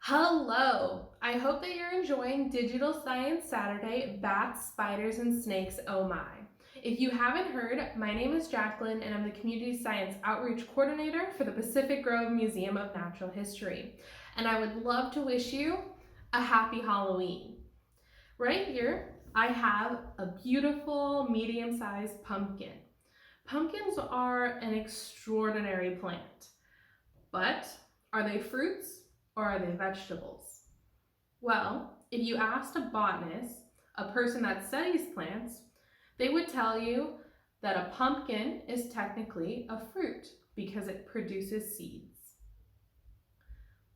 Hello! I hope that you're enjoying Digital Science Saturday, Bats, Spiders, and Snakes, oh my. If you haven't heard, my name is Jacqueline and I'm the Community Science Outreach Coordinator for the Pacific Grove Museum of Natural History. And I would love to wish you a happy Halloween. Right here, I have a beautiful medium-sized pumpkin. Pumpkins are an extraordinary plant, but are they fruits or are they vegetables? Well, if you asked a botanist, a person that studies plants, they would tell you that a pumpkin is technically a fruit because it produces seeds.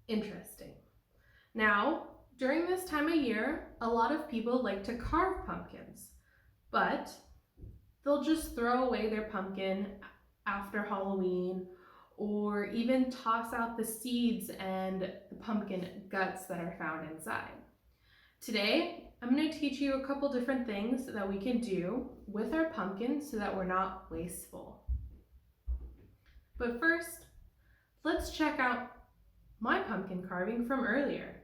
Interesting. Now, during this time of year, a lot of people like to carve pumpkins, but they'll just throw away their pumpkin after Halloween or even toss out the seeds and the pumpkin guts that are found inside. Today, I'm going to teach you a couple different things that we can do with our pumpkin so that we're not wasteful. But first, let's check out my pumpkin carving from earlier.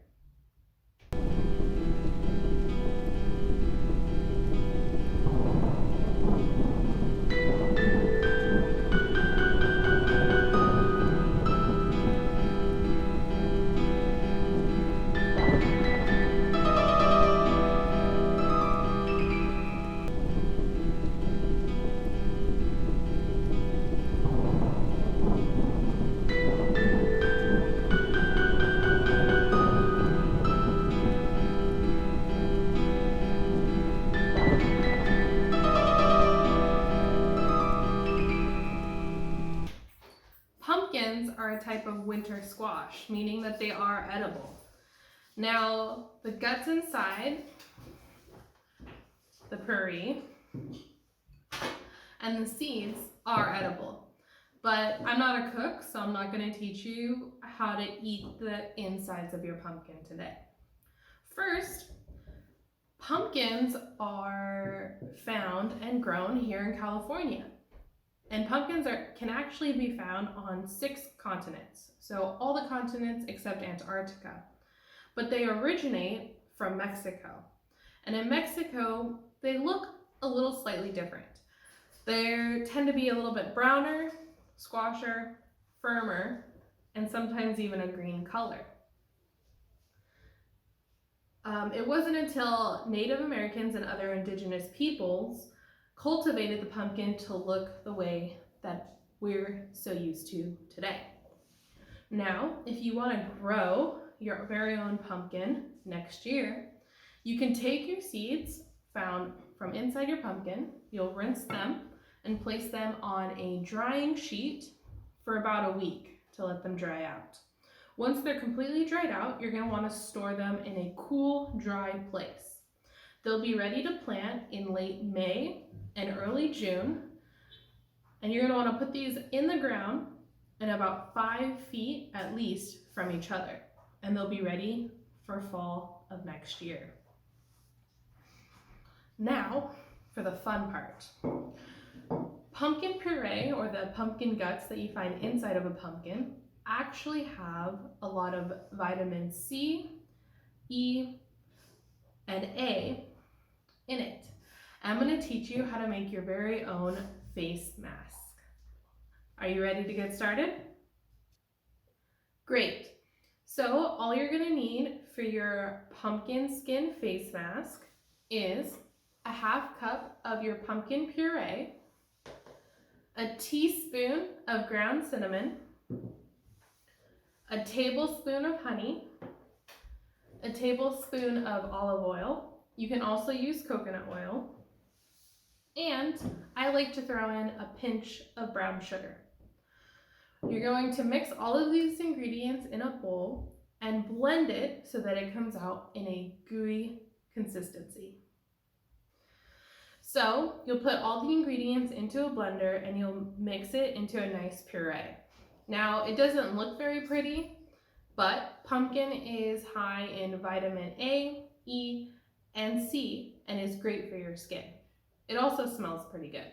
Pumpkins are a type of winter squash, meaning that they are edible. Now, the guts inside, the puree, and the seeds are edible. But I'm not a cook, so I'm not going to teach you how to eat the insides of your pumpkin today. First, pumpkins are found and grown here in California. And pumpkins can actually be found on 6 continents, so all the continents except Antarctica. But they originate from Mexico. And in Mexico, they look a little slightly different. They tend to be a little bit browner, squasher, firmer, and sometimes even a green color. It wasn't until Native Americans and other indigenous peoples cultivated the pumpkin to look the way that we're so used to today. Now, if you want to grow your very own pumpkin next year, you can take your seeds found from inside your pumpkin, you'll rinse them and place them on a drying sheet for about a week to let them dry out. Once they're completely dried out, you're going to want to store them in a cool, dry place. They'll be ready to plant in late May and early June, and you're going to want to put these in the ground and about 5 feet at least from each other, and they'll be ready for fall of next year. Now for the fun part. Pumpkin puree, or the pumpkin guts that you find inside of a pumpkin, actually have a lot of vitamin C, E, and A in it. I'm going to teach you how to make your very own face mask. Are you ready to get started? Great. So all you're going to need for your pumpkin skin face mask is a half cup of your pumpkin puree, a teaspoon of ground cinnamon, a tablespoon of honey, a tablespoon of olive oil. You can also use coconut oil. And I like to throw in a pinch of brown sugar. You're going to mix all of these ingredients in a bowl and blend it so that it comes out in a gooey consistency. So you'll put all the ingredients into a blender and you'll mix it into a nice puree. Now, it doesn't look very pretty, but pumpkin is high in vitamin A, E, and C and is great for your skin. It also smells pretty good.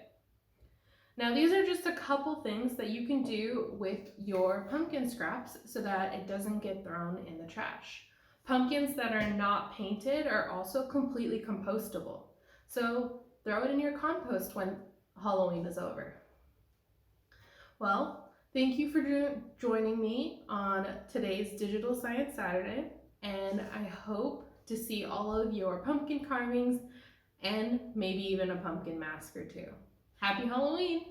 Now these are just a couple things that you can do with your pumpkin scraps so that it doesn't get thrown in the trash. Pumpkins that are not painted are also completely compostable. So throw it in your compost when Halloween is over. Well, thank you for joining me on today's Digital Science Saturday, and I hope to see all of your pumpkin carvings and maybe even a pumpkin mask or two. Happy Halloween!